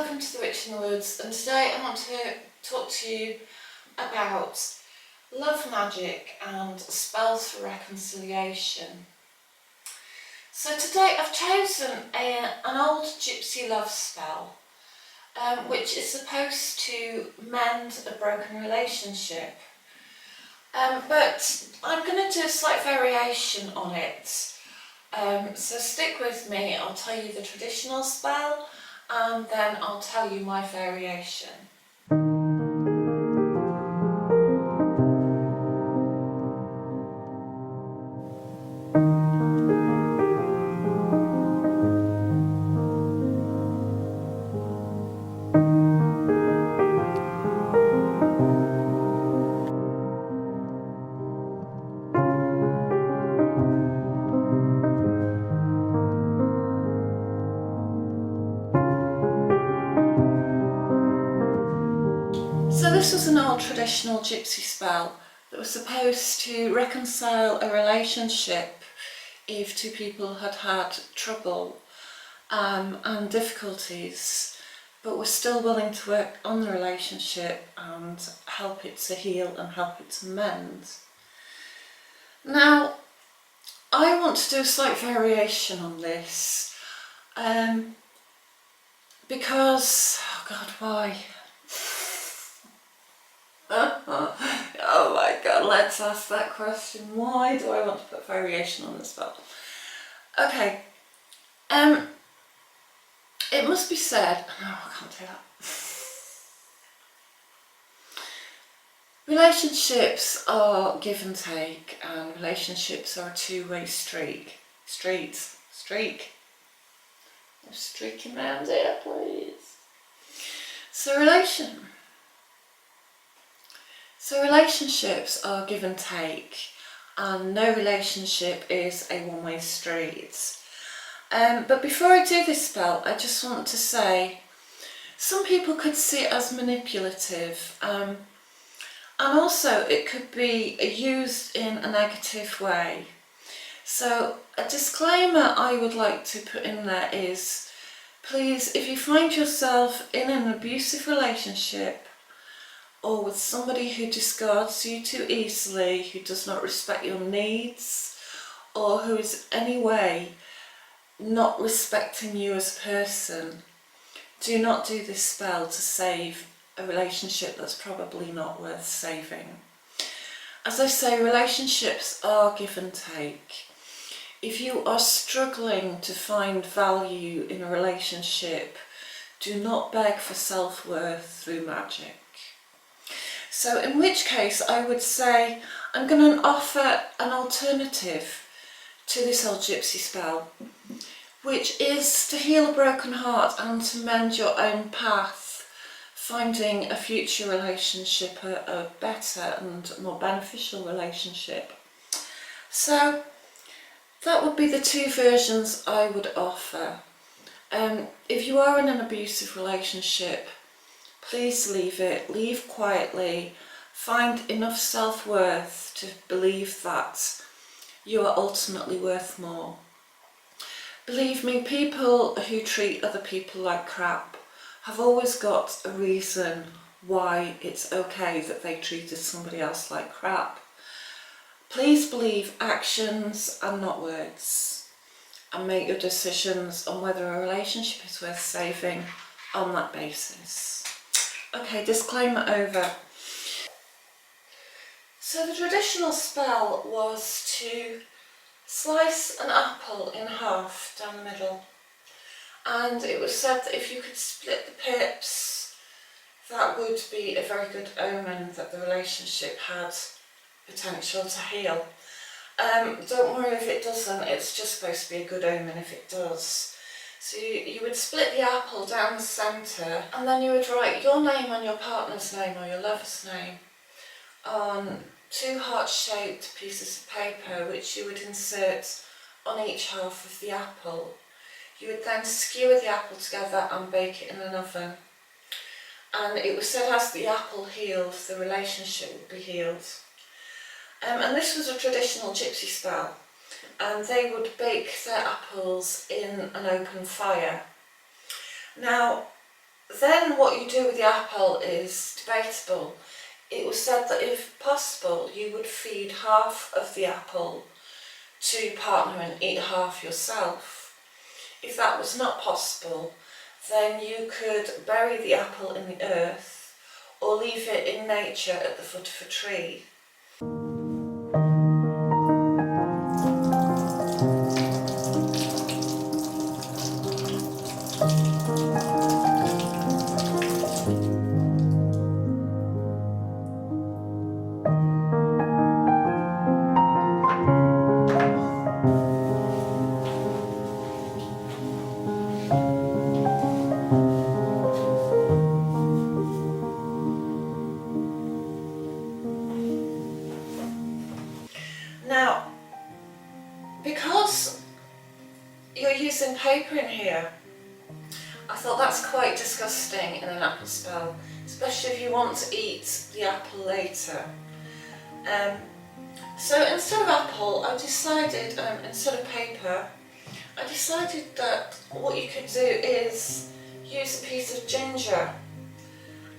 welcome to The Witch in the Woods, and today I want to talk to you about love magic and spells for reconciliation. So today I've chosen an old Gypsy Love Spell, which is supposed to mend a broken relationship. But I'm going to do a slight variation on it. So stick with me, I'll tell you the traditional spell and then I'll tell you my variation. So this was an old traditional gypsy spell that was supposed to reconcile a relationship if two people had had trouble and difficulties, but were still willing to work on the relationship and help it to heal and help it to mend. Now, I want to do a slight variation on this because, oh God, why? Oh my God, let's ask that question. Why do I want to put variation on this spell? Okay, it must be said, no, I can't do that. Relationships are give and take, and relationships are a two-way streak. I'm streaking around here, please. So relationships are give and take, and no relationship is a one-way street. But before I do this spell, I just want to say, some people could see it as manipulative, and also it could be used in a negative way. So a disclaimer I would like to put in there is, please, if you find yourself in an abusive relationship, or with somebody who discards you too easily, who does not respect your needs, or who is in any way not respecting you as a person, do not do this spell to save a relationship that's probably not worth saving. As I say, relationships are give and take. If you are struggling to find value in a relationship, do not beg for self-worth through magic. So in which case I would say I'm going to offer an alternative to this old gypsy spell, which is to heal a broken heart and to mend your own path, finding a future relationship, a better and more beneficial relationship. So that would be the two versions I would offer. If you are in an abusive relationship, please leave quietly, find enough self-worth to believe that you are ultimately worth more. Believe me, people who treat other people like crap have always got a reason why it's okay that they treated somebody else like crap. Please believe actions and not words, and make your decisions on whether a relationship is worth saving on that basis. Okay, disclaimer over. So the traditional spell was to slice an apple in half down the middle, and it was said that if you could split the pips, that would be a very good omen that the relationship had potential to heal. Don't worry if it doesn't, it's just supposed to be a good omen if it does. So you would split the apple down the centre, and then you would write your name and your partner's name or your lover's name on two heart-shaped pieces of paper, which you would insert on each half of the apple. You would then skewer the apple together and bake it in an oven. And it was said as the apple healed, the relationship would be healed. And this was a traditional gypsy spell, and they would bake their apples in an open fire. Now, Then what you do with the apple is debatable. It was said that if possible you would feed half of the apple to your partner and eat half yourself. If that was not possible, then you could bury the apple in the earth or leave it in nature at the foot of a tree. Now, because you're using paper in here, I thought that's quite disgusting in an apple spell, especially if you want to eat the apple later. So instead of apple, I decided, instead of paper, I decided that what you could do is use a piece of ginger,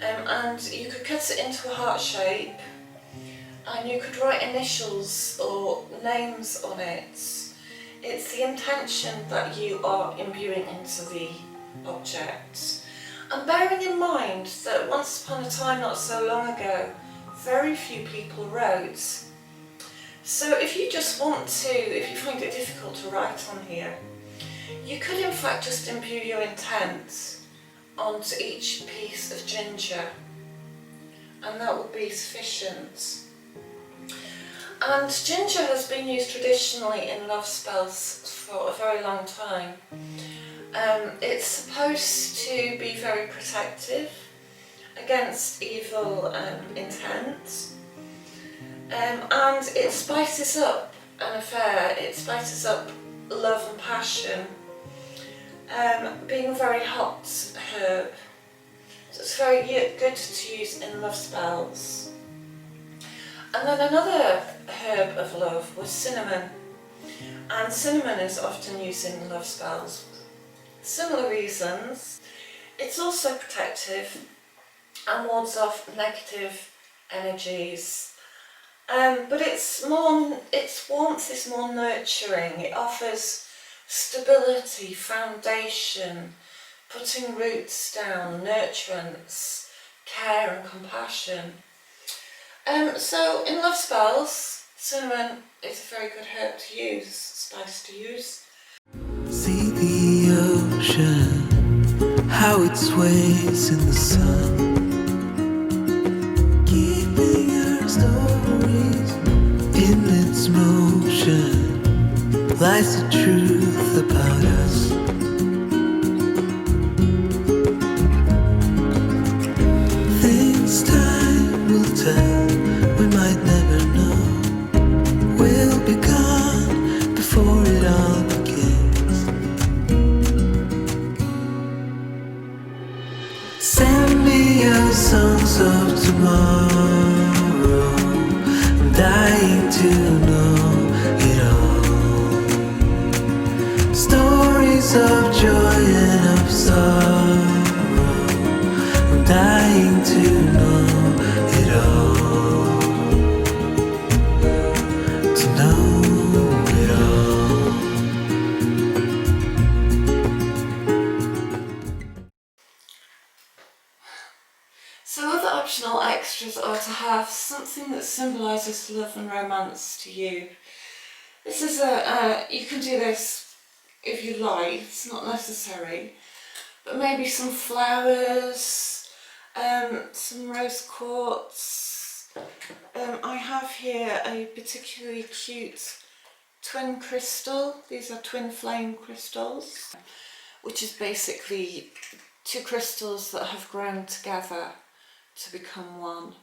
and you could cut it into a heart shape, and you could write initials or names on it. It's the intention that you are imbuing into the object. And bearing in mind that once upon a time, not so long ago, very few people wrote. So if you just want to, if you find it difficult to write on here, you could in fact just imbue your intent onto each piece of ginger, and that would be sufficient. And ginger has been used traditionally in love spells for a very long time. It's supposed to be very protective against evil intent, and it spices up an affair, it spices up love and passion, being a very hot herb. So it's very good to use in love spells. And then another herb of love was cinnamon, and cinnamon is often used in love spells. Similar reasons. It's also protective and wards off negative energies, but its warmth is more nurturing. It offers stability, foundation, putting roots down, nurturance, care and compassion. So in love spells, cinnamon is a very good herb to use, spice to use. See the ocean, how it sways in the sun, keeping our stories in its motion, lies the truth about us. Things time will tell, we might never know. We'll be gone before it all begins. Send me your songs of tomorrow. I'm dying to know it all. Stories of joy and of sorrow. I'm dying to know it all. To know it all. So other optional extras are to have something that symbolises love and romance to you. This is you can do this if you like, it's not necessary, but maybe some flowers, some rose quartz. I have here a particularly cute twin crystal. These are twin flame crystals, which is basically two crystals that have grown together to become one.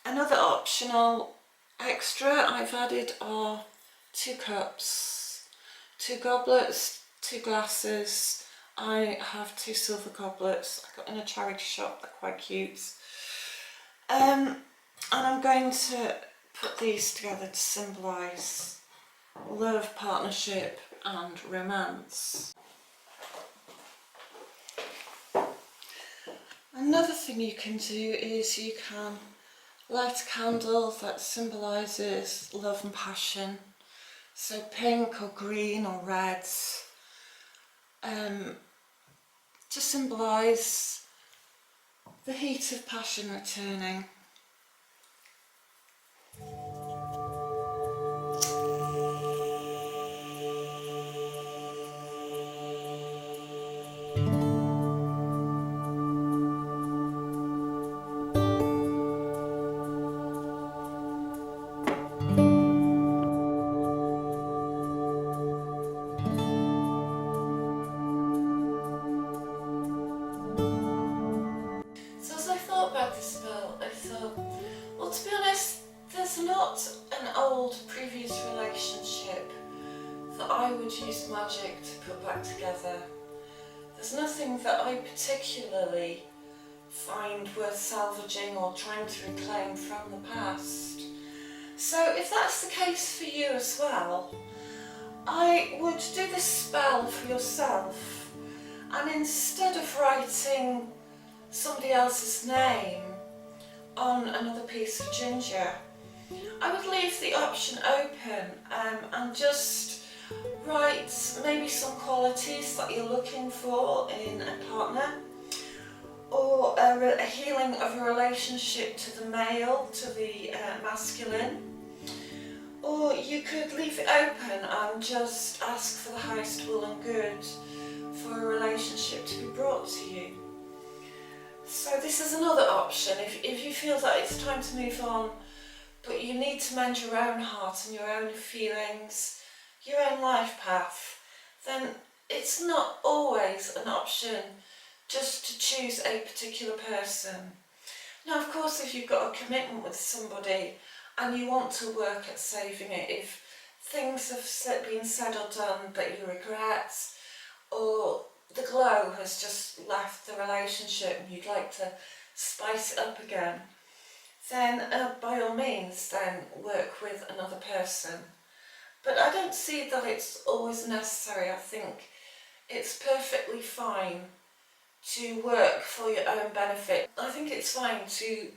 Another optional extra I've added are 2 cups, 2 goblets, 2 glasses. I have 2 silver goblets I got in a charity shop, they're quite cute. And I'm going to put these together to symbolise love, partnership and romance. Another thing you can do is you can light a candle that symbolises love and passion. So pink or green or red, to symbolise the heat of passion returning. So as I thought about this spell, I thought, well, to be honest, there's not an old previous relationship that I would use magic to put back together. There's nothing that I particularly find worth salvaging or trying to reclaim from the past. So if that's the case for you as well, I would do this spell for yourself, and instead of writing somebody else's name on another piece of ginger, I would leave the option open and just write maybe some qualities that you're looking for in a partner, or a healing of a relationship to the male, to the masculine. Or you could leave it open and just ask for the highest will and good for a relationship to be brought to you. So this is another option. If you feel that it's time to move on, but you need to mend your own heart and your own feelings, your own life path, then it's not always an option just to choose a particular person. Now, of course, if you've got a commitment with somebody and you want to work at saving it, if things have been said or done that you regret, or the glow has just left the relationship and you'd like to spice it up again, then by all means then work with another person. But I don't see that it's always necessary. I think it's perfectly fine to work for your own benefit. I think it's fine to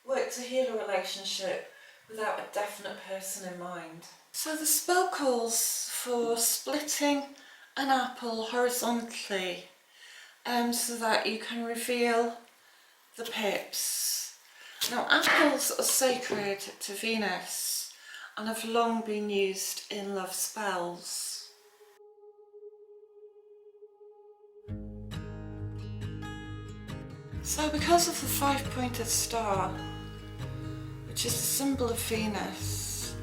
work to heal a relationship without a definite person in mind. So the spell calls for splitting an apple horizontally so that you can reveal the pips. Now, apples are sacred to Venus and have long been used in love spells. So because of the five-pointed star, which is the symbol of Venus,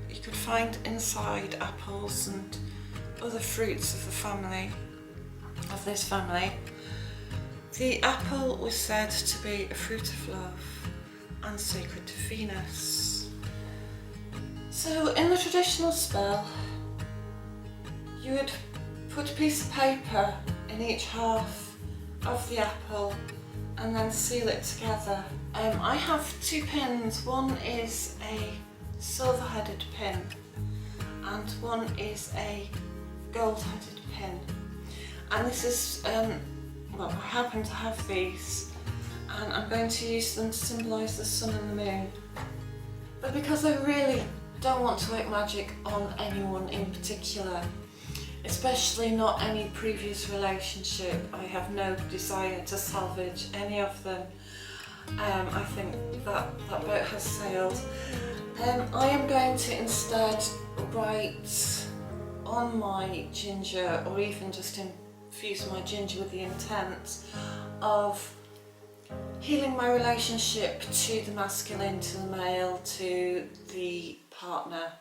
you could find inside apples and other fruits of the family, of this family. The apple was said to be a fruit of love and sacred to Venus. So in the traditional spell, you would put a piece of paper in each half of the apple and then seal it together. I have two pins. One is a silver-headed pin and one is a gold-headed pin, and this is well, I happen to have these and I'm going to use them to symbolise the sun and the moon. But because I really don't want to work magic on anyone in particular, especially not any previous relationship, I have no desire to salvage any of them. I think that boat has sailed. I am going to instead write on my ginger, or even just infuse my ginger with the intent of healing my relationship to the masculine, to the male, to the partner.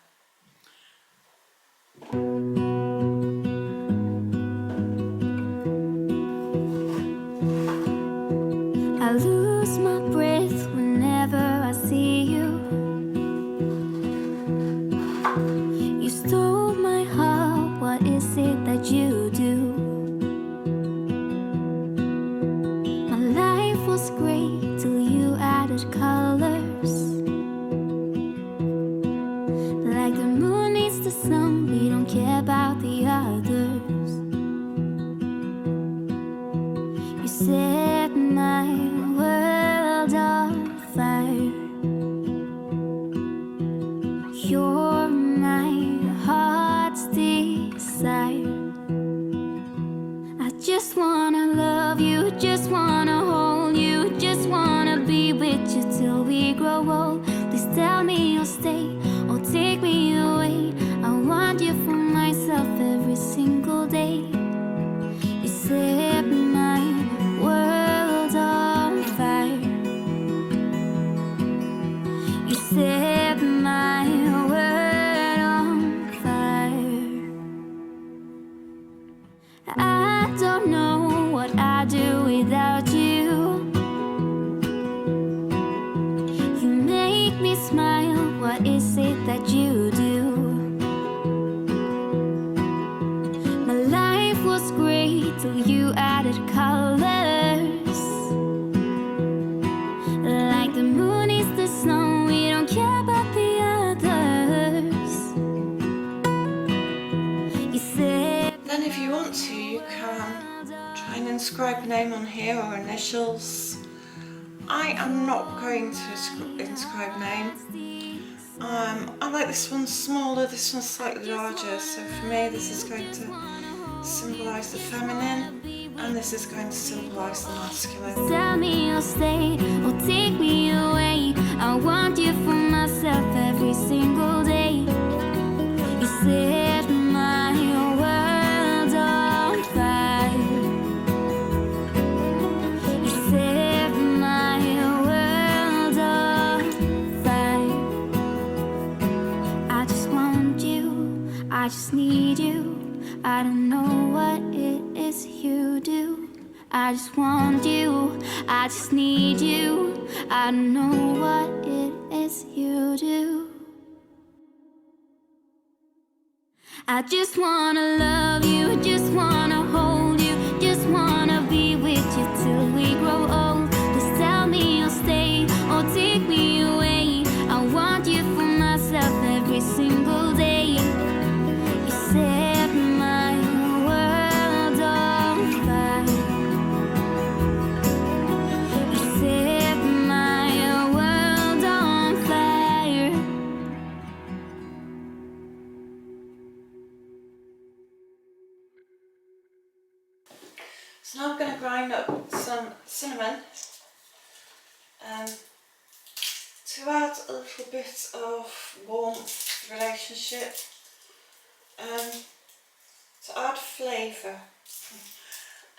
I lose my breath whenever I see you. You stole my heart, what is it that you do? My life was great till you added colors. Like the moon needs the sun, we don't care about the others. You set my just wanna love you, just wanna hold you, just wanna be with you till we grow old. Please tell me you'll stay or take me away. I want you for myself every single day. You set my world on fire. You set my world on fire. I don't know what I'd do without you. You make me smile, what is it that you do? My life was great till you added colors. Like the moon is the snow, we don't care about the others. You said Then if you want to, you can try and inscribe a name on here or initials. I am not going to inscribe a name. I like this one smaller, this one's slightly larger, so for me this is going to symbolise the feminine and this is going to symbolise the masculine. tell me you'll stay or take me away. I want you for myself every single day. You set my world on fire. You set my world on fire. I just want you, I just need you. I don't know what it is you do. I just want you, I just need you. I don't know what it is you do. I just wanna love you, just wanna hold you, just wanna be with you till we grow old. Just tell me you'll stay or take me away. I want you for myself every single day. You set my world on fire. You set my world on fire. So now I'm going to grind up some cinnamon to add a little bit of warmth, relationship, to add flavour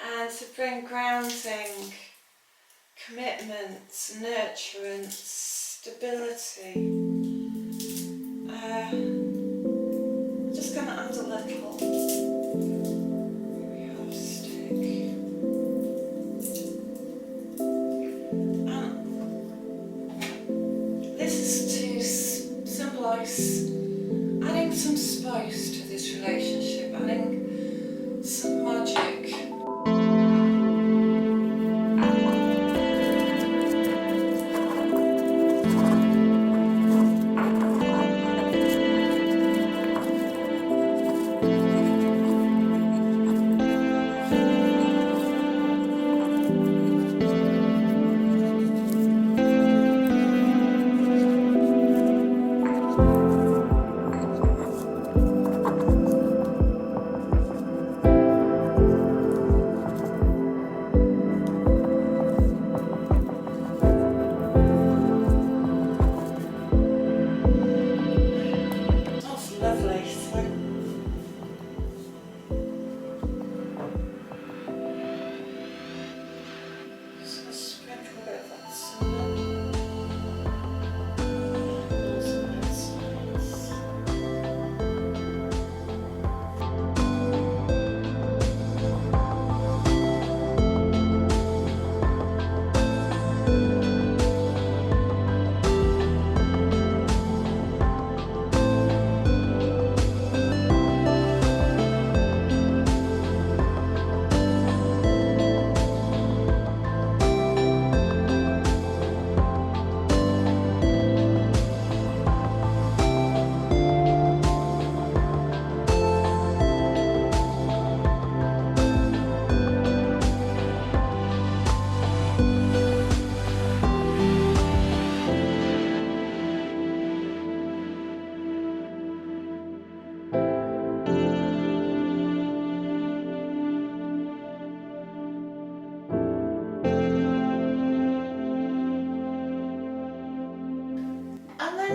and to bring grounding, commitment, nurturance, stability. I'm just going to add a little. Here we have a stick. This is to symbolise adding some spice to this relationship, adding some magic.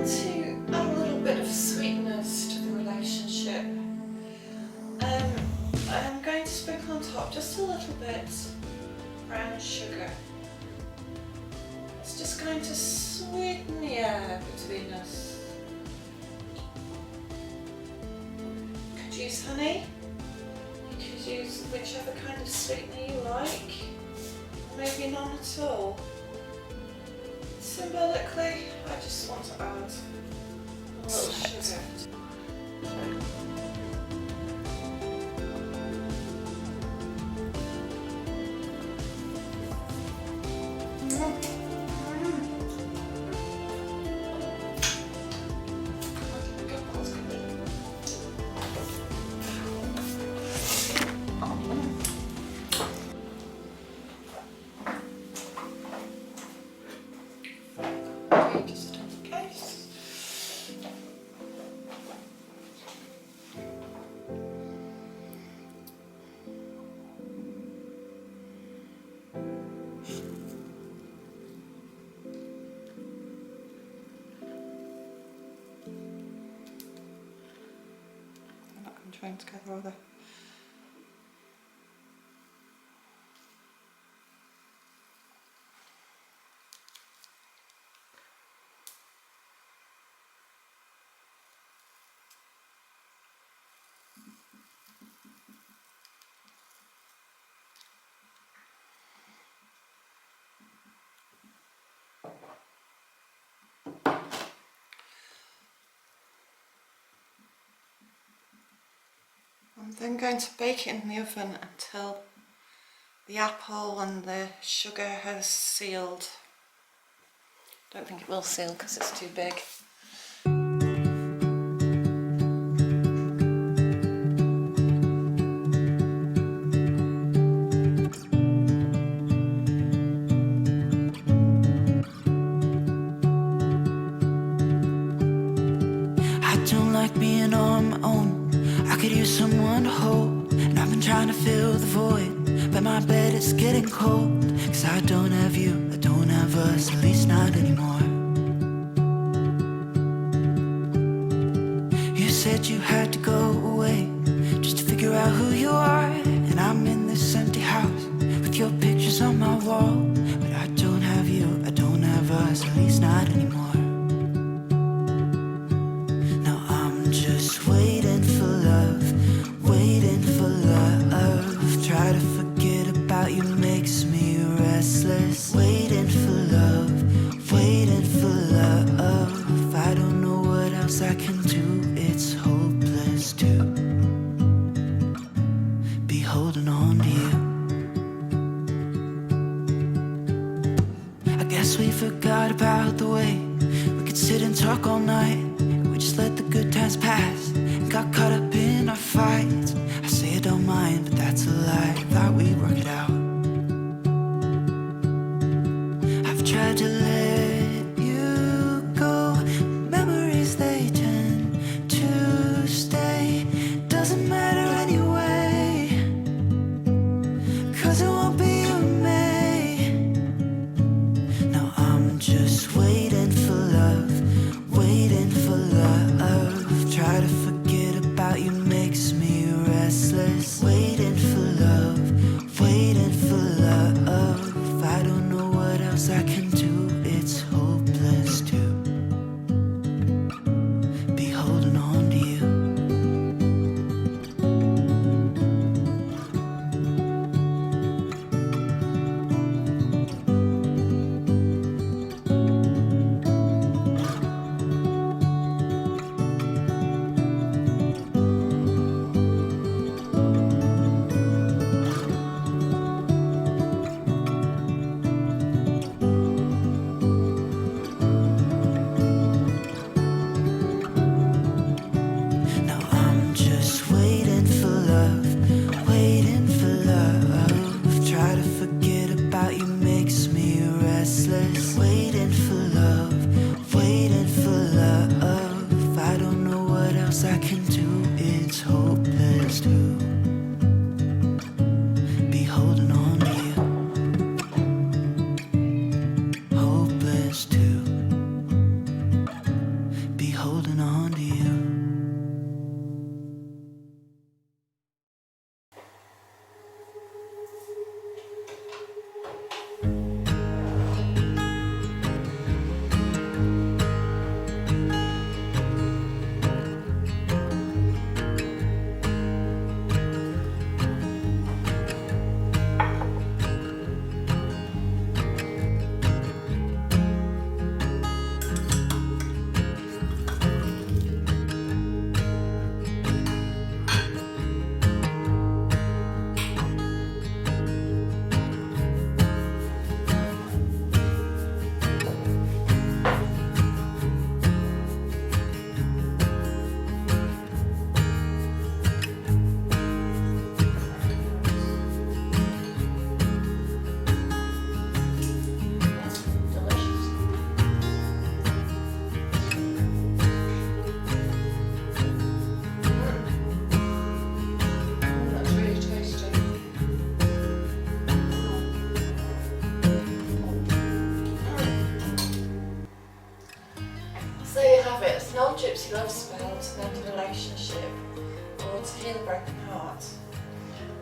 going to add a little bit of sweetness to the relationship. I'm going to sprinkle on top just a little bit brown sugar. It's just going to sweeten the air between us. Could use honey. You could use whichever kind of sweetener you like. Or maybe none at all. Symbolically, I just want to add a little sugar. Just in case. They're not going to join together, are they? I'm then going to bake it in the oven until the apple and the sugar has sealed. Don't think it will seal because it's too big. I don't like being on my own. I could use someone to hold. And I've been trying to fill the void, but my bed is getting cold. Cause I don't have you, I don't have us, at least not anymore. You said you had to go away just to figure out who you are. And I'm in this empty house with your pictures on my wall. But I don't have you, I don't have us, at least not anymore. Just waiting for love, waiting for love. Try to forget about you makes me restless. Waiting for love, waiting for love. I don't know what else I can do, it's hopeless to be holding on to you. I guess we forgot about the way we could sit and talk all night. We just let the good times pass and got caught up in our fights. I say I don't mind, but that's a lie. Thought we'd work it out. I've tried to let you go. Memories, they tend to stay. Doesn't matter anyway, cause it won't be you and me. Now I'm just waiting for love, waiting for love. Try to forget about you makes me restless. Waiting for love.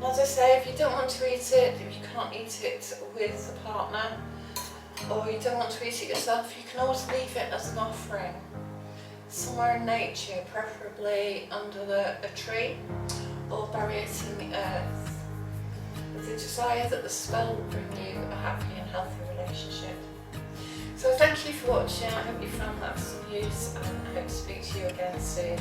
As I say, if you don't want to eat it, if you can't eat it with a partner, or you don't want to eat it yourself, you can always leave it as an offering somewhere in nature, preferably under a tree, or bury it in the earth, with the desire that the spell will bring you a happy and healthy relationship. So thank you for watching. I hope you found that of some use, and I hope to speak to you again soon.